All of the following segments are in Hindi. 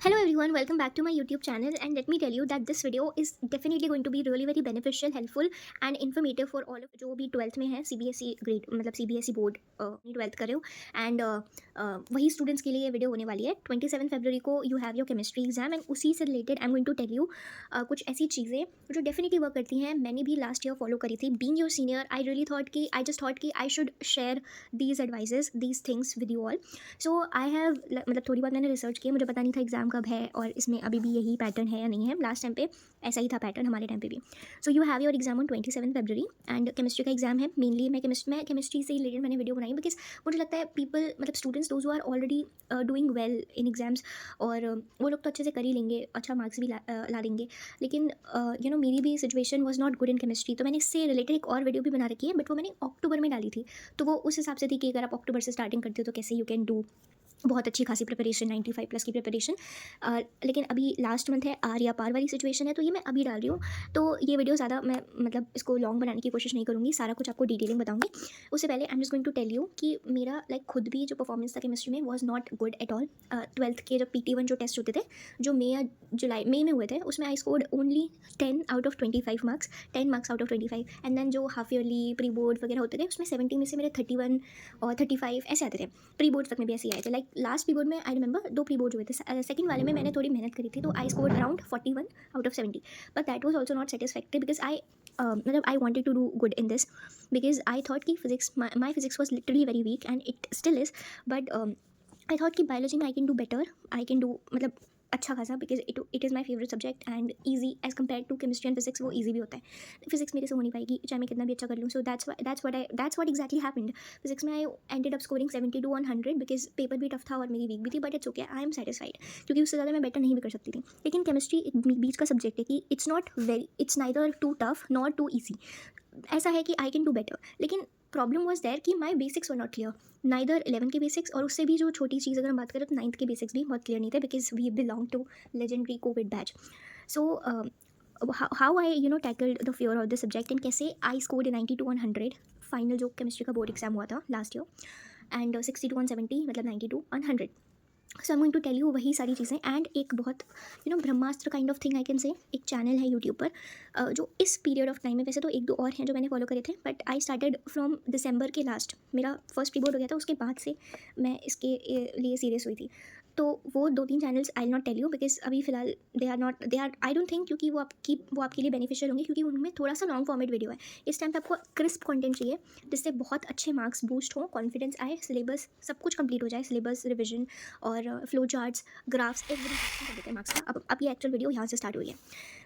Hello everyone, welcome back to my YouTube channel, and let me tell you that this video is definitely going to be really very beneficial, helpful and informative for all of जो भी 12th में है CBSE ग्रेड मतलब CBSE बोर्ड अपनी 12th कर रहे हो एंड वही स्टूडेंट्स के लिए ये वीडियो होने वाली है। 27 फरवरी को you have your chemistry exam and उसी से related I am going to tell you कुछ ऐसी चीज़ें जो डेफिनेटली वर्क करती हैं। मैंने भी लास्ट ईयर फॉलो करी थी। Being your senior I just thought कि I should share these advices these things with you all. So I have मतलब थोड़ी बहुत मैंने रिसर्च किया, मुझे पता नहीं था एग्जाम कब है और इसमें अभी भी यही पैटर्न है या नहीं है। लास्ट टाइम पे ऐसा ही था पैटर्न, हमारे टाइम पे भी। So you have your exam on 27 February and chemistry का एग्जाम है। मेनली मैं केमिस्ट्री से रिलेटेड मैंने वीडियो बनाई बिकॉज मुझे लगता है पीपल मतलब students those who are already doing well in exams और वो लोग तो अच्छे से कर ही लेंगे, अच्छा मार्क्स भी ला देंगे। लेकिन मेरी भी situation was not good in chemistry, तो मैंने इससे रिलेटेड एक और वीडियो भी बना रखी है, बट वो मैंने अक्टूबर में डाली थी। तो वो उस हिसाब से थी कि अगर आप अक्टूबर से स्टार्टिंग करते हो तो कैसे यू कैन डू बहुत अच्छी खासी प्रिपरेशन 95 प्लस की प्रिपरेशन। लेकिन अभी लास्ट मंथ है, आर या पार वाली सिचुएशन है, तो ये मैं अभी डाल रही हूँ। तो ये वीडियो ज़्यादा मैं मतलब इसको लॉन्ग बनाने की कोशिश नहीं करूँगी, सारा कुछ आपको डिटेलिंग बताऊँगी। उससे पहले I am just going to tell you कि मेरा खुद भी जो परफॉर्मेंस था केमिस्ट्री में was not good at all. 12th के जब PT1 जो टेस्ट होते थे, जो मई में हुए थे, उसमें I scored only 10 out of 25 marks, 10 marks out of 25। And then जो हाफ ईयरली प्री बोर्ड वगैरह होते थे उसमें 70 में से मेरे 31 और 35 ऐसे आते थे। प्री बोर्ड तक में भी ऐसे ही आए थे। लाइक लास्ट प्री बोर्ड में आई रिमेंबर 2 प्री बोर्ड हुए थे, सेकंड वाले में मैंने थोड़ी मेहनत करी थी, तो I score around 41 out of 70। But that was also not satisfactory because मतलब I wanted to do good in this because I thought कि physics my physics was literally very weak and it still is. But I thought कि बायोलॉजी में I can do better, I can do मतलब अच्छा खासा, because it is my favourite subject and easy as compare to chemistry and physics. वो ईजी भी होता है, फिजिक्स मेरे से हो नहीं पाएगी चाहे मैं कितना भी अच्छा कर लूँ। So that's what exactly happened. Physics में I ended up scoring 72 on 100 because paper भी टफ था और मेरी वीक भी थी, but it's okay, I am satisfied क्योंकि उससे ज़्यादा मैं बेटर नहीं भी कर सकती थी। लेकिन केमिस्ट्री बीच का सब्जेक्ट है कि it's neither too tough not too easy. ऐसा है कि आई कैन डू बेटर, लेकिन प्रॉब्लम वॉज देयर कि my basics were not clear. Neither 11 के बेसिक्स और उससे भी जो छोटी चीज़ अगर हम बात करें तो 9th के बेसिक्स भी बहुत क्लियर नहीं थे because we belong to legendary covid batch. So how I tackled the fear of the subject and कैसे आई स्कोर्ड 92 on 100 फाइनल जो केमिस्ट्री का बोर्ड एग्जाम हुआ था लास्ट ईयर एंड 62 on 70 मतलब 92 on 100। So I am going to tell you वही सारी चीज़ें एंड एक बहुत Brahmastra kind of thing I can say एक चैनल है यूट्यूब पर जो इस पीरियड ऑफ टाइम में, वैसे तो एक दो और हैं जो मैंने फॉलो करे थे, but I started from December के लास्ट, मेरा फर्स्ट प्री बोर्ड हो गया था, उसके बाद से मैं इसके लिए सीरियस हुई थी। तो वो 2-3 channels I not tell you because अभी फिलहाल they are I don't think, क्योंकि वो आपके लिए बेनिफिशियल होंगे क्योंकि उनमें थोड़ा सा लॉन्ग फॉर्मेट वीडियो है। इस टाइम पे आपको क्रिस्प कंटेंट चाहिए जिससे बहुत अच्छे मार्क्स बूस्ट हो, कॉन्फिडेंस आए, सिलेबस सब कुछ कंप्लीट हो जाए, सिलेबस रिविजन और फ्लो चार्ट्स ग्राफ्स एवरीथिंग कर देते हैं मार्क्स का। अब ये एक्चुअल वीडियो यहाँ से स्टार्ट हुई है।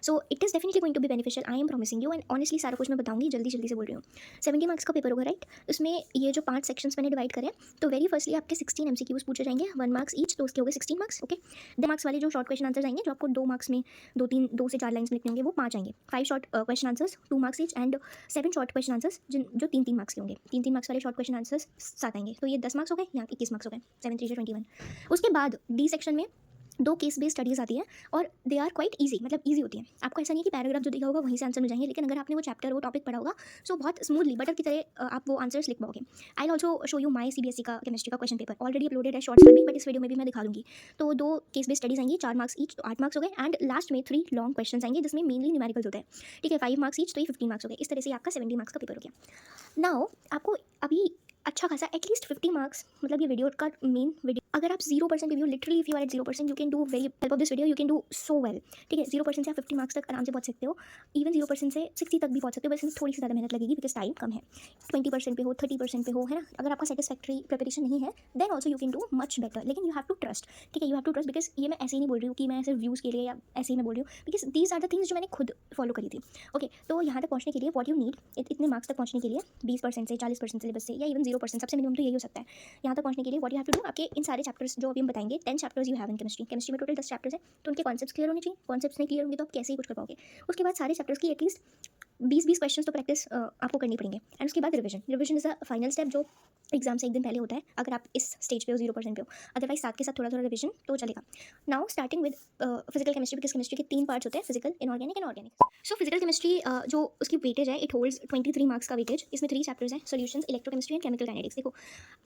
So it is definitely going to be beneficial, I am promising you and honestly सारा कुछ मैं बताऊंगी, जल्दी जल्दी से बोल रही हूँ। 70 मार्क्स का पेपर होगा, राइट। उसमें ये जो 5 सेक्शंस मैंने डिवाइड करे, तो वेरी फर्स्टली आपके 16 MCQs पूछे जाएंगे, 1 मार्क्स ईच, तो उसके हो गए 16 मार्क्स। ओके, 2 मार्क्स वाले जो शॉर्ट क्वेश्चन आंसर आएंगे, जो आपको 2 मार्क्स में 2 से 4 लाइन्स में लिखने होंगे, वो 5 आएंगे। 5 short question answers 2 marks each and 7 short question answers जो 3-3 मार्क्स के होंगे। 3-3 मार्क्स वाले शॉर्ट क्वेश्चन आंसर्स 7 आएंगे, तो ये 10 मार्क्स हो गए, यहाँ 21 मार्क्स हो गए, 7 3 21। उसके बाद डी सेक्शन में 2 केस बेस्ड स्टडीज़ आती हैं और दे आर क्वाइट ईजी, मतलब ईजी होती हैं। आपको ऐसा नहीं है कि पैराग्राफ जो दिखा होगा वहीं से आंसर मिल जाएंगे, लेकिन अगर आपने वो चैप्टर वो टॉपिक पढ़ा होगा सो बहुत स्मूथली बटर की तरह आप वो आंसर्स लिख पाओगे। I also show you my CBSE का केमिस्ट्री का क्वेश्चन पेपर ऑलरेडी अपलोडेड है शॉर्ट्स पर भी, बट इस वीडियो में भी मैं दिखा दूंगी। तो 2 केस बेस्ड स्टडीज़ आएंगी, 4 मार्क्स ईच, तो 8 मार्क्स हो गए एंड लास्ट में 3 लॉन्ग क्वेश्चन आएंगे जिसमें मेनली न्यूमेरिकल्स होते हैं, ठीक है। 5 मार्क्स ईच, तो ये 15 मार्क्स हो गए। इस तरह से आपका 70 मार्क्स का पेपर हो गया। नाउ आपको अभी अच्छा खासा एटलीस्ट 50 मार्क्स, मतलब ये वीडियो का मेन वीडियो, अगर आप 0% review, literally if you are at 0% you can do very help of this video, you can do so well, ठीक है। 0% से आप 50 मार्क्स तक आराम से पहुंच सकते हो, इवन 0% से 60 तक भी पहुंच सकते हो, बस इसमें थोड़ी सी ज़्यादा मेहनत लगेगी बिकॉज टाइम कम है। 20% पे हो, 30% पे हो, है ना। अगर आपका सेटिस्फैक्ट्री प्रिपरेशन नहीं है then also you can do much better, लेकिन यू हैव टू ट्रस्ट, ठीक है। You have to trust because ये मैं ऐसे ही नहीं बोल रही हूँ कि मैं सिर्फ व्यूज़ के लिए या ऐसे ही मैं बोल रही हूँ, because these are the things जो मैंने खुद फॉलो करी थी। ओके, तो यहाँ तक पहुँचने के लिए वॉट यू नीड, इतने मार्क्स तक पहुँचने के लिए 20% से 40% सिलेबस से या इवन 0%, सबसे मिनिमम तो यही हो सकता है। यहाँ तक पहुँचने के लिए what you have to do, आपके इन सारे चैप्टर्स जो अभी हम बताएंगे, 10 chapters you have in chemistry में टोटल 10 चैप्टर्स है, तो उनके कॉन्सेप्ट्स क्लियर होने चाहिए। कॉन्सेप्ट्स नहीं क्लियर होंगे तो आप कैसे ही कुछ कर पाओगे। उसके बाद सारे चैप्टर्स की एटलीस्ट 20-20 क्वेश्चन तो प्रैक्टिस आपको करनी पड़ेंगे। एंड उसके बाद revision. Revision is a final step जो एग्जाम से एक दिन पहले होता है, अगर आप इस स्टेज पे हो 0% पे हो। अदरवाइज साथ के साथ थोड़ा थोड़ा रिविजन तो चलेगा। Now starting with physical chemistry, because chemistry के 3 पार्ट्स होते हैं, physical, inorganic and organic. So physical chemistry जो उसकी वेटेज है, इट होल्ड्स 23 मार्क्स का वेटेज। इसमें 3 चैप्टर्स हैं, solutions, electrochemistry and chemical kinetics. देखो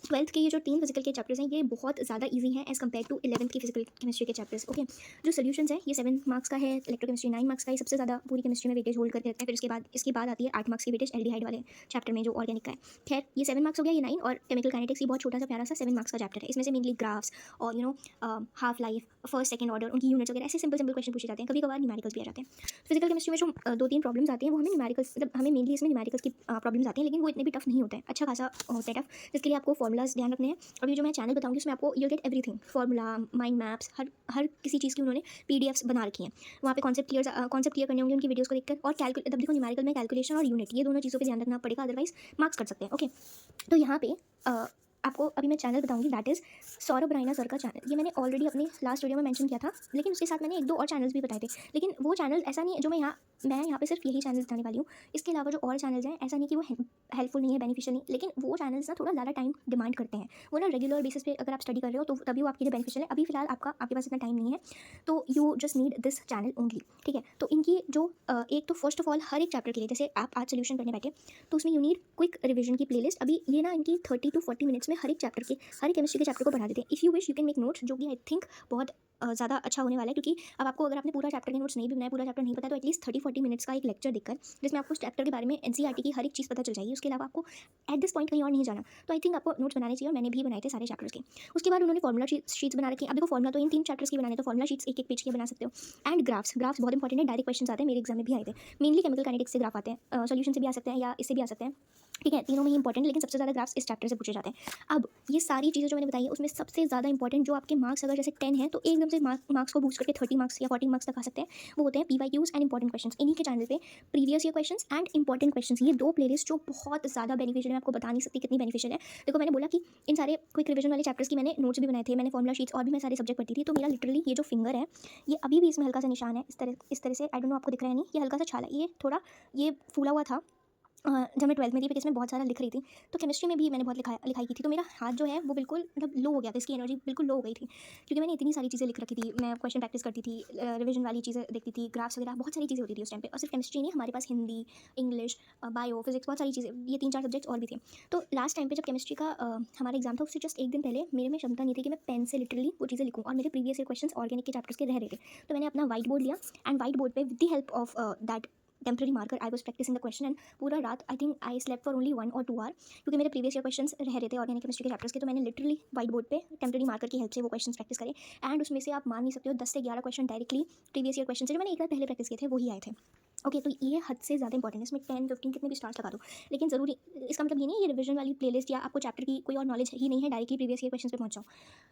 12th के ये जो 3 फिजिकल के चैप्टर्स हैं, ये बहुत ज़्यादा ईजी हैं एज़ कम्पेयर टू 11th की फिजिकल केमिस्ट्री के चैप्टर्स। ओके, जो सॉल्यूशंस है ये 7 मार्क्स का है, इलेक्ट्रोकेमिस्ट्री 9 मार्क्स का है, सबसे ज़्यादा पूरी केमिस्ट्री में वेटेज होल्ड करके रखते हैं। फिर इसके बाद आती है 8 मार्क्स की वेटेज एल्डिहाइड वाले चैप्टर में, जो ऑर्गेनिक का है। खैर, ये 7 मार्क्स हो गया, ये 9, और केमिकल काइनेटिक्स ये बहुत छोटा सा प्यारा सा 7 मार्क्स का चैप्टर है। इसमें से मेनली ग्राफ्स और half life, first second order, उनकी यूनिट्स वगैरह, ऐसे सिंपल सिंपल क्वेश्चन पूछे जाते हैं। कभी कभार न्यूमेरिकल्स भी आ जाते हैं। फिजिकल केमिस्ट्री में जो 2-3 प्रॉब्लम्स आती हैं, वो हमें न्यूमेरिकल्स, मतलब हमें मेनली इसमें न्यूमेरिकल्स की प्रॉब्लम्स आती हैं, लेकिन वो इतने भी टफ नहीं होते हैं। अच्छा खासा होता है टफ, जिसके लिए आपको फॉर्मुलाज ध्यान रखने हैं। और ये जो मैं चैनल बताऊंगी उसमें आपको you get everything, formula, mind maps, हर किसी चीज़ की उन्होंने पीडीएफ्स बना रखी हैं। वहाँ पे कॉन्सेप्ट क्लियर करने होंगे उनकी वीडियोस को देखकर। और तब देखो न्यूमेरिकल में कैलकुलेशन और यूनिट, ये दोनों चीज़ों पे ध्यान रखना पड़ेगा, अदरवाइज मार्क्स कट सकते हैं। ओके, तो यहाँ पे आपको अभी मैं चैनल बताऊंगी, that is Saurabh Raina sir का चैनल। ये मैंने ऑलरेडी अपने लास्ट वीडियो में मेंशन किया था, लेकिन उसके साथ मैंने 1-2 और चैनल्स भी बताए थे। लेकिन वो चैनल ऐसा नहीं है जो मैं यहाँ पे सिर्फ यही चैनल बताने वाली हूँ। इसके अलावा जो और चैनल्स हैं, ऐसा नहीं कि वो हेल्पफुल नहीं है, बेनिफिशियल नहीं, लेकिन वो चैनल्स ना थोड़ा ज़्यादा टाइम डिमांड करते हैं। वो ना रेगुलर बेसिस पे अगर आप स्टडी कर रहे हो तो तभी वो आपके लिए बेनिफिशियल है। अभी फिलहाल आपके पास इतना टाइम नहीं है, तो you just need this channel only. ठीक है, तो इनकी जो एक तो फर्स्ट ऑफ ऑल हर एक चैप्टर के लिए, जैसे आप आज सोल्यूशन करने बैठे तो उसमें यू नीड क्विक रिविजन की प्लेलिस्ट। अभी ये ना इनकी 30 to 40 मिनट्स में हर एक चैप्टर के, हर एक केमिस्ट्री के चैप्टर को बढ़ा देते हैं। If you wish you can make notes, जो कि आई थिंक बहुत ज़्यादा अच्छा होने वाला है, क्योंकि अब आपको, अगर आपने पूरा चैप्टर के नोट्स नहीं भी बनाया, पूरा चैप्टर नहीं पता, तो एटलीस्ट 30-40 मिनट्स का एक लेक्चर देखकर, जिसमें आपको उस चैप्टर के बारे में एनसीईआरटी की हर एक चीज़ पता चल जाएगी। उसके अलावा आपको एट दिस पॉइंट कहीं और नहीं जाना, तो आई थिंक आपको नोट्स बनाने चाहिए, और मैंने भी बनाए थे सारे चैप्टर्स के। उसके बाद उन्होंने फॉर्मुला शीट्स बना रखी है। अब देखो फॉर्मुला तो इन 3 चैप्टर्स की बनाने, तो फॉर्मुला शीट्स एक पेज के बना सकते हो। एंड ग्राफ्स बहुत इंपॉर्टेंट है, डायरेक्ट क्वेश्चन आते हैं, मेरे एग्जाम में भी आए थे। मेनली केमिकल काइनेटिक्स से ग्राफ आते हैं, सोल्यूशन से भी आ सकते हैं या इससे भी आ सकते हैं। ठीक है, तीनों में ही इंपॉर्टेंट, लेकिन सबसे ज़्यादा ग्राफ्स इस चैप्टर से पूछे जाते हैं। अब ये सारी चीज़ें जो मैंने बताई है, उसमें सबसे ज़्यादा इंपॉर्टेंट, जो आपके मार्क्स अगर जैसे 10 है तो एकदम से मार्क्स को बूस्ट करके 30 मार्क्स या 40 मार्क्स तक आ सकते हैं, वो होते हैं पीवाईक्यूज एंड इंपॉर्टेंट क्वेश्चंस। इन्हीं के चैनल पे previous year questions and important questions, ये 2 प्लेलिस्ट जो बहुत ज़्यादा बेनिफिशियल है, मैं आपको बता नहीं सकती कितनी बेनिफिशियल है। देखो मैंने बोला कि इन सारे क्विक रिविजन वाले चैप्टर्स की मैंने नोट्स भी बनाए थे, मैंने फॉर्मुला शीट्स और भी मैं सारे सब्जेक्ट पढ़ती थी, तो मेरा लिटरली ये जो फिंगर है, ये अभी भी इसमें हल्का सा निशान है, इस तरह से, आई डोंट नो आपको दिख रहा है नहीं, ये हल्का सा छाला, ये थोड़ा ये फूला हुआ था जब मैं 12th में थी, बिकॉज मैं बहुत सारा लिख रही थी। तो केमिस्ट्री में भी मैंने बहुत लिखाई की थी, तो मेरा हाथ जो है वो बिल्कुल मतलब लो हो गया था, इसकी एनर्जी बिल्कुल लो हो गई थी, क्योंकि मैंने इतनी सारी चीज़ें लिख रखी थी। मैं क्वेश्चन प्रैक्टिस करती थी, रिविजन वाली चीज़ें देखती थी, ग्राफ्स वगैरह बहुत सारी चीज़ें होती थी उस टाइम पे। और सिर्फ केमिस्ट्री नहीं, हमारे पास हिंदी, इंग्लिश, बायो, फिजिक्स, बहुत सारी चीज़ें, ये 3-4 सब्जेक्ट्स और भी थे। तो लास्ट टाइम पे जब केमिस्ट्री का हमारा एग्जाम था, उससे जस्ट एक दिन पहले मेरे में क्षमता नहीं थी कि मैं पेन से लिटरली वो चीज़ें लिखूँ, और मेरे प्रीवियस ईयर क्वेश्चन ऑर्गेनिक के चैप्टर्स के रह रहे थे। तो मैंने अपना व्हाइट बोर्ड लिया, एंड व्हाइट बोर्ड पे with the help of that temporary marker I was practicing the question. And पूरा रात I think I slept for only 1 or 2 hour, क्योंकि मेरे प्रीवियस ईयर क्वेश्चंस रह रहे थे ऑर्गेनिक केमिस्ट्री के चैप्टर्स के। तो मैंने लिटरली व्हाइट बोर्ड पे टेम्पररी मार्कर की हेल्प से वो क्वेश्चंस प्रैक्टिस करे, एंड उसमें से आप मान नहीं सकते हो 10 से 11 question directly previous year question से जो मैंने एक बार पहले प्रैक्टिस किए थे वही आए थे। ओके, तो ये हद से ज़्यादा इंपॉर्टेंट है, इसमें 10-15 कितने भी स्टार्स लगा दो, लेकिन ज़रूरी, इसका मतलब ये नहीं है ये रिविजन वाली प्लेलिस्ट या आपको चैप्टर की कोई और नॉलेज ही नहीं है, डायरेक्टली प्रीवियस ईयर क्वेश्चन पे पहुंच जाओ,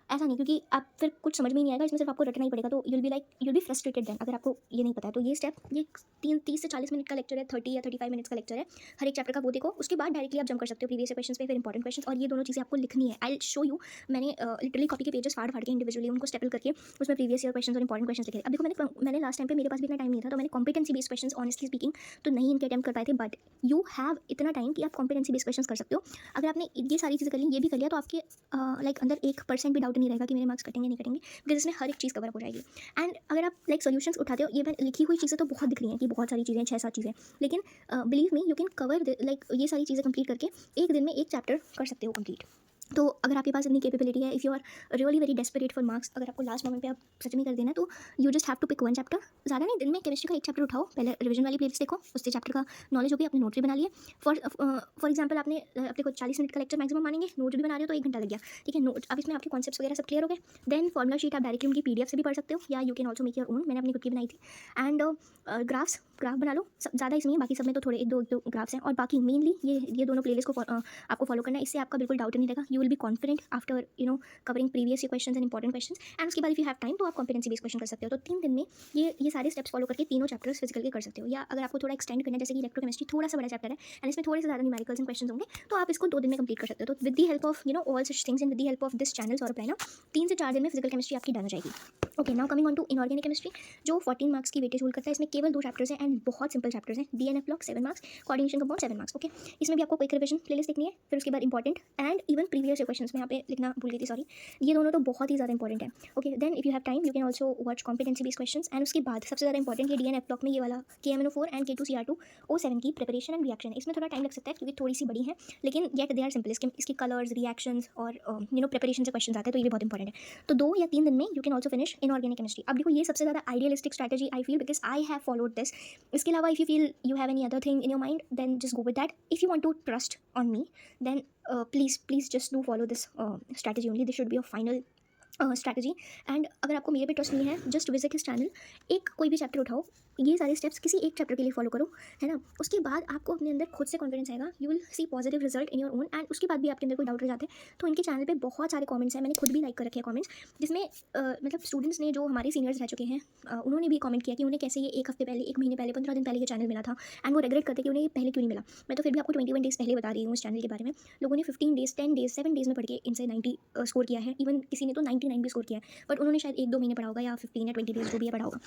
ऐसा नहीं, क्योंकि आप फिर कुछ समझ में ही नहीं आएगा, इसमें सिर्फ आपको रटना ही पड़ेगा। तो यूल बी फ्रस्ट्रेटेड देन, अगर आपको ये नहीं पता है। तो ये स्टेप, ये 30 से 40 मिनट का लेक्चर है, 30 या 35 मिनट्स का लेक्चर है हर एक चैप्टर का, वो देखो। उसके बाद डायरेक्टली आप जंप कर सकते हो प्रीवियस क्वेश्चन पे, फिर इंपॉर्टेंट क्वेश्चन, और ये दोनों चीज़ें आपको लिखनी है। आई शो यू, मैंने लिटरली कॉपी के पेजेस फाड़ के इंडिविजुअली उनको स्टेपल करके उसमें प्रीवियस ईयर क्वेश्चन और इंपॉर्टेंट क्वेश्चन लिखे। अब देखो मैंने लास्ट टाइम पे मेरे पास भी इतना टाइम नहीं था, तो मैंने competency based question honestly speaking तो नहीं इनके अटेम्प्ट कर पाए थे, बट यू हैव इतना टाइम कि आप कॉम्पिटेंसी बेस्ड क्वेश्चन कर सकते हो। अगर आपने ये सारी चीज़ें कर ली, ये भी कर लिया, तो आपके लाइक अंदर 1% भी डाउट नहीं रहेगा कि मेरे मार्क्स कटेंगे नहीं कटेंगे, बिकॉज इसमें हर एक चीज़ कवर हो जाएगी। एंड अगर आप लाइक सोल्यूशंस उठाते हो, ये मैं लिखी हुई चीज़ें तो बहुत दिख रही हैं कि बहुत सारी चीज़ें, 6-7 चीज़ें, लेकिन believe me you can cover like ये सारी चीज़ें कंप्लीट करके एक दिन में एक चैप्टर कर सकते हो कंप्लीट। तो अगर आपके पास इतनी कैपेबिलिटी है, if you are really very desperate for marks, अगर आपको लास्ट मोमेंट पे आप सच में कर देना है, तो you just have to pick 1 chapter. ज़्यादा नहीं, दिन में केमिस्ट्री का एक चैप्टर उठाओ, पहले रिविजन वाली प्लेलिस्ट देखो, उससे चैप्टर का नॉलेज होगी, आपने नोट भी बना लिए। फॉर एग्जाम्पल आपने अपने को 40 मिनट का लेक्चर मैक्सिमम मानेंगे, नोट भी बना रहे हो तो 1 घंटा लग गया, ठीक है। नोट, अब इसमें आपके कॉन्सेप्ट्स वगैरह सब क्लियर हो गए। देन फॉर्मुला शीट आप डायरेक्टली उनकी पीडीएफ से भी पढ़ सकते हो, या you can also make your own, मैंने अपनी खुद की बनाई थी। एंड ग्राफ बना लो, ज़्यादा इसमें है, बाकी सब में तो थोड़े एक दो ग्राफ्स हैं, और बाकी मेनली ये दोनों प्लेलिस्ट को आपको फॉलो करना है, इससे आपका बिल्कुल डाउट नहीं रहेगा। You will be confident after covering previous question and important question. And उसके बाद इफ यू हैव टाइम तो आप कॉम्पिटेंसी बेस्ड क्वेश्चन कर सकते हो। तो 3 दिन में ये सारे स्टेप्स फॉलो करके तीनों चैप्टर्स फिजिकल के कर सकते हो। या अगर आपको थोड़ा एक्सटेंड करना है, जैसे कि इलेक्ट्रोकेमिस्ट्री थोड़ा सा बड़ा चैप्टर है एंड इसमें थोड़े से ज़्यादा न्यूमेरिकल्स एंड क्वेश्चन होंगे, तो आप इसको 2 दिन में कंप्लीट कर सकते हो। तो with the help of all such things and with the help of this channel Saurabh Raina 3 से 4 दिन में फिजिकल केमिस्ट्री आपकी डन हो जाएगी। Okay, now coming on to inorganic chemistry, जो 14 मार्क्स की वेटेज होल्ड करता है। इसमें केवल 2 चैप्टर्स हैं एंड बहुत सिंपल चैप्टर्स हैं। DNA block 7 marks, coordination compound 7 marks. Okay, इसमें भी आपको क्विक रिवीजन प्लेलिस्ट लिखनी है, फिर उसके बाद important and even previous questions में यहाँ पे लिखना भूल गई थी, सॉरी। ये दोनों तो बहुत ही ज़्यादा इंपॉर्टेंट है। Okay, then if you have time you can also watch competency based questions. And उसके बाद सबसे ज़्यादा इंपॉर्टेंट ये डीएनए ब्लॉक में ये वाला KMNO4 एंड K2Cr2O7 की प्रिपरेशन एंड रिएक्शन। इसमें थोड़ा टाइम लग सकता है क्योंकि थोड़ी सी बड़ी है, लेकिन येट दे आर सिंपल। इसकी कलर्स, रिएक्शंस और प्रिपरेशन से क्वेश्चन आते हैं, तो ये भी बहुत इंपॉर्टेंट है। तो 2 या 3 दिन में you can also finish inorganic chemistry. अब देखो, ये सबसे ज़्यादा idealistic strategy I feel, because I have followed this. इसके अलावा if you feel you have any other thing in your mind, then just go with that. If you want to trust on me, then please just do follow this strategy only. This should be your final strategy. And अगर आपको मेरे पे ट्रस्ट नहीं है, जस्ट विजिट हिस चैनल, एक कोई भी चैप्टर उठाओ, ये सारे स्टेप्स किसी एक चैप्टर के लिए फॉलो करो, है ना। उसके बाद आपको अपने अंदर खुद से कॉन्फिडेंस आएगा, you will see positive result in your own. And उसके बाद भी आपके अंदर कोई डाउट रह जाते हैं तो इनके चैनल पे बहुत सारे कमेंट्स हैं, मैंने खुद भी लाइक कर रखे हैं कमेंट्स, जिसमें मतलब स्टूडेंट्स ने, जो हमारे सीनियर्स रह चुके हैं, उन्होंने भी कमेंट किया कि उन्हें कैसे ये 1 हफ्ते पहले, 1 महीने पहले, 15 दिन पहले ये चैनल मिला था एंड वो रेगरेट करते कि उन्हें ये पहले क्यों नहीं मिला। मैं तो फिर भी आपको 21 डेज़ पहले बता रही हूँ इस चैनल के बारे में। लोगों ने 15 डेज़, 10 डेज़, 7 डेज़ में पढ़ के इनसे 90 स्कोर किया है। इवन किसी ने तो 99 भी स्कोर किया है, बट उन्होंने शायद 1-2 महीने पढ़ा होगा या 15 या 20 डेज़ जो भी है पढ़ा होगा।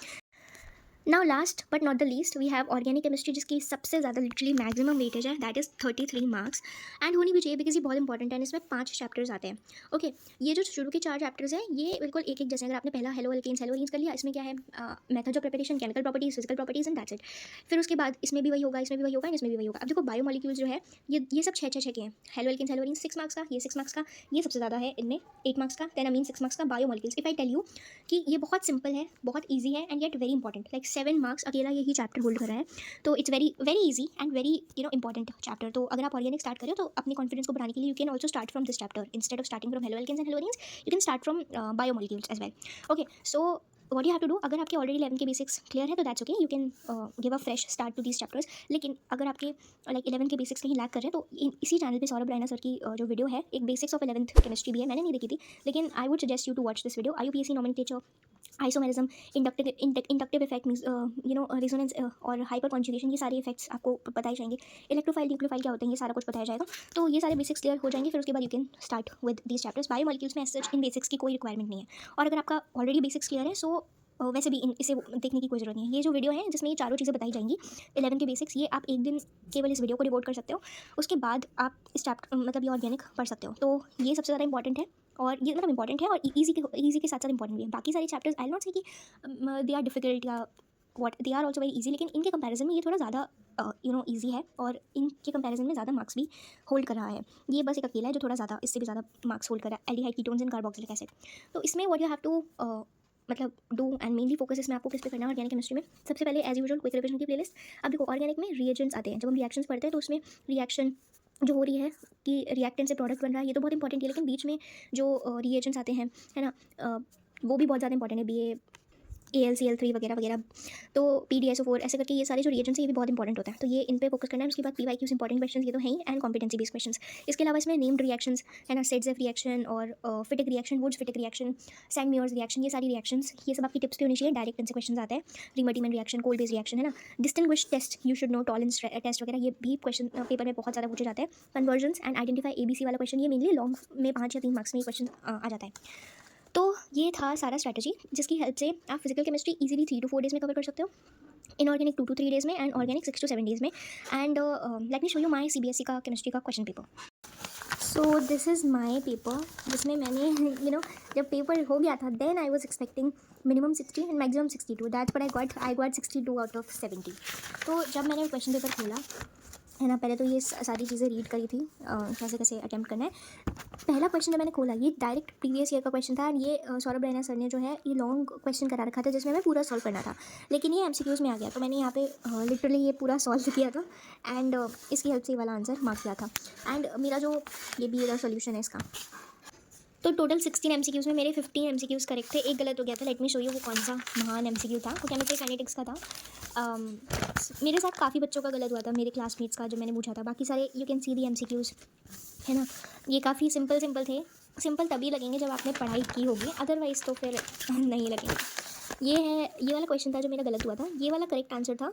Now last but not the least we have organic chemistry, जिसकी सबसे ज़्यादा लिटरली मैक्सिमम वेटेज है, दैट इज़ 33 मार्क्स। एंड होनी भी चाहिए बिकॉज ये बहुत इंपॉर्टेंट है। एंड इसमें 5 चैप्टर्स आते हैं। ओके, ये जो शुरू के 4 चैप्टर्स हैं ये बिल्कुल एक जैसे। अगर आपने पहला हेलो एल्केन्स कर लिया, इसमें क्या है, methods of preparation, chemical properties, physical properties and that's it. फिर उसके बाद इसमें भी वही होगा, इसमें भी वही होगा एंड इसमें भी वही होगा। अब देखो, बायोमोलिक्यूल्स जो है ये सब 6 के हैं। हेलो एल्केन्स 6 मार्क्स का, ये 6 मार्क्स का, ये सबसे ज़्यादा है इनमें 8 मार्क्स का, देन अमीन 6 मार्क्स का। Biomolecules, if I tell you कि ये बहुत सिंपल है, बहुत ईजी है and yet very important, like 7 marks अकेला यही चैप्टर होल्ड कर रहा है। तो it's very very easy and very important chapter. तो अगर आप ऑर्गेनिक स्टार्ट करें तो अपने कॉन्फिडेंस को बढ़ाने के लिए you can also start from this chapter instead of starting from haloalkanes and haloarenes. You can start from biomolecules as well. Okay, so what you have to do, अगर आपके ऑलरेडी 11 के बेसिक्स क्लियर है तो that's okay, you can give a fresh start to these chapters. लेकिन अगर आपके लाइक 11 के बेसिक्स कहीं लैक कर रहे हैं तो इसी चैनल पे सौरभ रैना सर की जो वीडियो है, एक बेसिक्स ऑफ 11th केमिस्ट्री भी है, मैंने नहीं देखी थी, लेकिन I would suggest you to watch this video. IUPAC nomenclature, isomerism, inductive effect means resonance और हाइपर कॉन्जुगेशन, ये सारे इफेक्ट्स आपको बताए जाएंगे। इलेक्ट्रोफाइल, न्यूक्लियोफाइल क्या होते हैं, ये सारा कुछ बताया जाएगा। तो ये सारे बेसिक्स क्लियर हो जाएंगे, फिर उसके बाद you can start with these chapters. Biomolecules में सच इन बेसिक्स की कोई रिक्वायरमेंट नहीं है, और अगर आपका ऑलरेडी बेसिक्स क्लियर है सो वैसे भी इसे देखने की कोई ज़रूरत नहीं है। ये जो वीडियो है जिसमें ये चारों चीज़ें बताई जाएंगी 11 के बेसिक्स, ये आप एक दिन केवल इस वीडियो को डिवोट कर सकते हो। उसके बाद आप इस चैप्टर मतलब ये ऑर्गेनिक पढ़ सकते हो। तो ये सबसे ज़्यादा इंपॉर्टेंट है, और ये मतलब इंपॉर्टेंट है और ईजी के साथ साथ इंपॉर्टेंट भी है। बाकी सारे चैप्टर्स आई नॉट से कि दे आर डिफिकल्ट या what, they are also very easy, लेकिन इनके कंपैरिजन में ये थोड़ा ज़्यादा ईजी है और इनके कंपैरिजन में ज़्यादा मार्क्स भी होल्ड कर रहा है। ये बस एक अकेला है जो थोड़ा ज़्यादा, इससे भी ज़्यादा मार्क्स होल्ड कर रहा है, aldehyde ketones and carboxylic acid. तो इसमें व्हाट यू हैव टू मतलब डू एंड मेनली फोकस इसमें आपको किस पे करना है ऑर्गेनिक केमिस्ट्री में। सबसे पहले एज यूजुअल क्विक रिवीजन की प्लेलिस्ट। अब देखो, ऑर्गेनिक में रिएजेंट्स आते हैं। जब हम रिएक्शंस पढ़ते हैं तो उसमें रिएक्शन जो हो रही है कि रिएक्टेंट से प्रोडक्ट बन रहा है, ये तो बहुत इंपॉर्टेंट है, लेकिन बीच में जो रिएजेंट्स आते हैं, है ना, वो भी बहुत ज़्यादा इंपॉर्टेंट है। BA AlCl3 वगैरह वगैरह, तो PdSO4 ऐसे करके ये सारे जो रिएजेंट्स हैं ये भी बहुत इंपॉर्टेंट होता है, तो ये इन पे फोकस करना है। उसके बाद PYQs इंपॉर्टेंट क्वेश्चन ये तो है ही, एंड कॉम्पिटेंसी बेस्ड क्वेश्चंस। इसके अलावा इसमें नेम्ड रिएक्शंस, है ना, सेट्स रिएक्शन और Fittig reaction, Wurtz Fittig reaction, Sandmeyer's reaction, ये सारी रिएक्शंस, ये सब आपकी टिप्स की होनी चाहिए। डायरेक्ट इनसे क्वेश्चन आते हैं। Reimer Tiemann reaction, Kolbe's reaction, है ना, distinguish test, you should know, Tollens test वगैरह, ये भी क्वेश्चन पेपर में बहुत ज़्यादा पूछे जाते हैं। कन्वर्जन्स एंड आइडेंटिफाई ABC वाला क्वेश्चन, ये मेनली लॉन्ग में 5 या 3 मार्क्स में क्वेश्चन आ जाता है। तो ये था सारा स्ट्रैटेजी, जिसकी हेल्प से आप physical chemistry easily 3 to 4 days में कवर कर सकते हो, इनऑर्गेनिक 2 to 3 डेज़ में, एंड ऑर्गेनिक 6 to 7 डेज़ में। And let me show you my CBSE का केमिस्ट्री का question paper. So this is my paper, जिसमें मैंने जब पेपर हो गया था then I was expecting minimum 60 and maximum 62, that's what I got 62 out of 70। तो जब मैंने क्वेश्चन पेपर खोला, है ना, पहले तो ये सारी चीज़ें रीड करी थी कैसे कैसे अटैम्प्ट करना है। पहला क्वेश्चन जब मैंने खोला, ये डायरेक्ट प्रीवियस ईयर का क्वेश्चन था, एंड ये सौरभ रैना सर ने जो है ये लॉन्ग क्वेश्चन करा रखा था जिसमें हमें पूरा सॉल्व करना था, लेकिन ये MCQs में आ गया। तो मैंने यहाँ पे लिटरली ये पूरा सॉल्व किया था, एंड इसकी हेल्प से ये वाला आंसर मार्क किया था। एंड मेरा जो ये भी सोल्यूशन है इसका, तो टोटल 16 MCQs में मेरे 15 MCQs करेक्ट थे, एक गलत हो गया था। लेट मी शो यू वो कौन सा महान MCQ था, वो केमिकल काइनेटिक्स का था। मेरे साथ काफ़ी बच्चों का गलत हुआ था, मेरे क्लासमेट्स का, जो मैंने पूछा था। बाकी सारे you can C the MCQs, है ना। ये काफ़ी सिंपल सिंपल थे। सिंपल तभी लगेंगे जब आपने पढ़ाई की होगी, अदरवाइज़ तो फिर नहीं लगेंगे। ये वाला क्वेश्चन था जो मेरा गलत हुआ था। ये वाला करेक्ट आंसर था,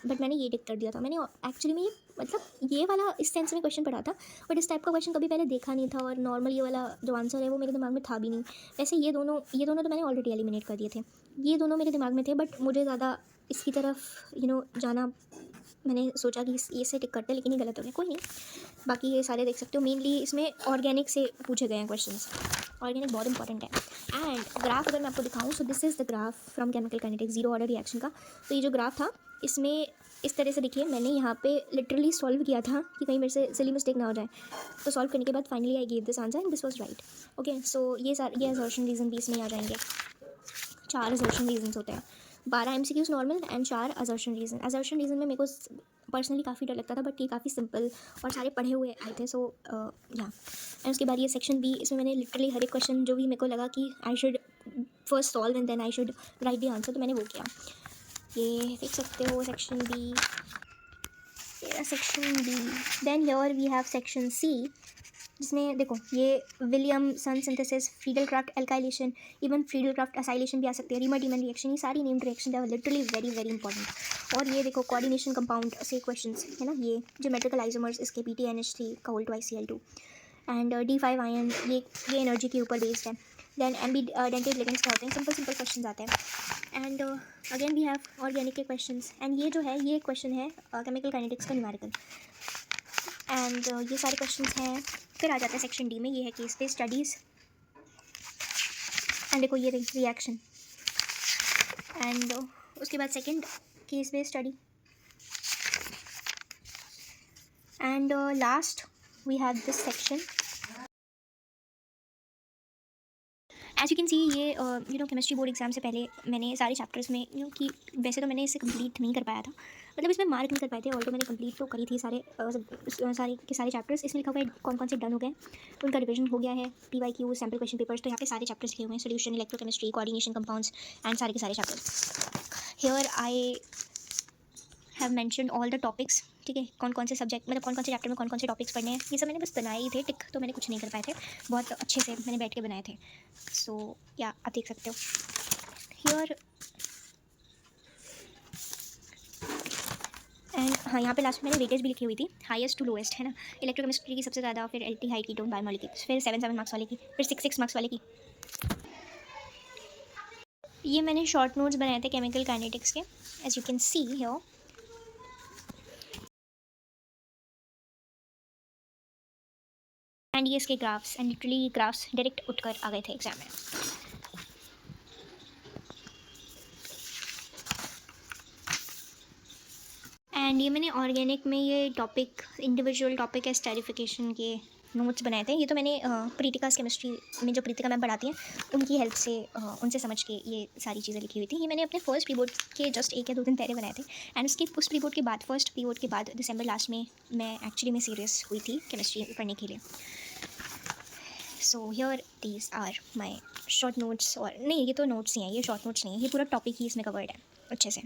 बट मैंने ये टिक कर दिया था। मैंने एक्चुअली में मतलब ये वाला इस सेंस में क्वेश्चन पढ़ा था, बट इस टाइप का क्वेश्चन कभी पहले देखा नहीं था, और नॉर्मल ये वाला जो आंसर है वो मेरे दिमाग में था भी नहीं। वैसे ये दोनों तो मैंने ऑलरेडी एलिमिनेट कर दिए थे। ये दोनों मेरे दिमाग में थे, बट मुझे ज़्यादा इसकी तरफ जाना, मैंने सोचा कि ये से टिक करते हैं, लेकिन ये गलत हो गया। कोई नहीं, बाकी ये सारे देख सकते हो। मेनली इसमें ऑर्गेनिक से पूछे गए हैं क्वेश्चंस। ऑर्गेनिक बहुत इंपॉर्टेंट है। एंड ग्राफ अगर मैं आपको दिखाऊं, सो this is the graph from chemical kinetics, zero order reaction का। तो ये जो ग्राफ था, इसमें इस तरह से देखिए, मैंने यहाँ पे लिटरली सॉल्व किया था कि कहीं मेरे से सिली मिस्टेक ना हो जाए। तो सॉल्व करने के बाद finally I give this answer and this was right. Okay, so ये असर्शन रीज़न भी इसमें आ जाएंगे। 4 असर्शन रीजन्स होते हैं, 12 MCQs normal and 4 assertion reason. Assertion reason में मेरे को पर्सनली काफ़ी डर लगता था, बट ये काफ़ी सिंपल और सारे पढ़े हुए आए थे। सो या एंड उसके बाद ये सेक्शन बी, इसमें मैंने लिटरली हर एक क्वेश्चन जो भी मेरे को लगा कि I should first solve and then I should write the answer, तो मैंने वो किया। ये देख सकते हो section B, section B. Then here we have section C, जिसमें देखो ये Williamson synthesis, Friedel Crafts alkylation, even Friedel Crafts acylation भी आ सकती है, रीमर-डीमन रिएक्शन, ये सारी नेम्ड रिएक्शन है, लिटरली वेरी वेरी इंपॉर्टेंट। और ये देखो कोऑर्डिनेशन कंपाउंड से क्वेश्चंस है ना, ये ज्योमेट्रिकल आइसोमर्स, इसके PTNH3 का Cl2 एंड D5 आयन, ये एनर्जी के ऊपर बेस्ड है। देन एम्बीडेंटेड लिगेंड्स क्या होते हैं, सिंपल सिंपल क्वेश्चन आते हैं। And again we have organic के क्वेश्चंस, एंड ये जो है ये क्वेश्चन है केमिकल काइनेटिक्स का न्यूमेरिकल। एंड ये सारे क्वेश्चंस हैं। फिर आ जाता है सेक्शन डी में, ये है केस बेस्ड स्टडीज़। एंड देखो ये रिएक्शन, एंड उसके बाद second case based study, and last we have this section. As you can see, ये केमिस्ट्री बोर्ड एग्जाम से पहले मैंने सारे चैप्टर्स में कि वैसे तो मैंने इसे कंप्लीट नहीं कर पाया था, मतलब इसमें मार्क नहीं कर पाए थे, ऑल्टो मैंने कंप्लीट तो करी थी सारे सारे चैप्टर्स। इसमें लिखा हुआ है कौन कौन से डन हो गए, उनका रिविजन हो गया है, PYQ सैम्पल क्वेश्चन पेपर्स। तो यहाँ पे सारे चैप्टर्स लिखे हुए हैं, solution, electrochemistry, coordination, compounds and सारे के सारे chapters. Here I have mentioned all the topics, ठीक है, कौन कौन से सब्जेक्ट, मतलब कौन कौन से चैप्टर में कौन कौन से टॉपिक्स पढ़ने हैं, ये सब मैंने बस बनाए ही थे टिक, तो मैंने कुछ नहीं कर पाए थे, बहुत अच्छे से मैंने बैठ के बनाए थे। सो या आप देख सकते हो हियर। एंड हाँ, यहाँ पे लास्ट में मैंने वेटेज भी लिखी हुई थी, हाईएस्ट टू लोएस्ट, है ना। इलेक्ट्रोकेमिस्ट्री की सबसे ज़्यादा, फिर एल्डिहाइड कीटोन बायोमॉल की, फिर 7 मार्क्स वाले की, फिर 6 मार्क्स वाले की। ये मैंने शॉर्ट नोट्स बनाए थे केमिकल काइनेटिक्स के, as you can see here. And ये इसके graphs, and literally graphs direct उठकर आ गए थे एग्जाम में। एंड ये मैंने ऑर्गेनिक में ये टॉपिक, इंडिविजुअल टॉपिक एस्टेरिफिकेशन के नोट्स बनाए थे। ये तो मैंने प्रीतिकास केमिस्ट्री में जो प्रीतिका मैम पढ़ाती हैं उनकी हेल्प से, उनसे समझ के ये सारी चीज़ें लिखी हुई थी। ये मैंने अपने फर्स्ट प्री बोर्ड के जस्ट 1 या 2 दिन पहले बनाए थे। एंड उस प्री बोर्ड के बाद, फर्स्ट प्री बोर्ड के बाद दिसंबर लास्ट में मैं एक्चुअली में सीरियस हुई थी केमिस्ट्री पढ़ने के लिए। So here these are my short notes, और नहीं ये तो नोट्स ही हैं, ये शॉर्ट नोट्स नहीं है, ये पूरा टॉपिक ही इसमें कवर्ड है अच्छे से।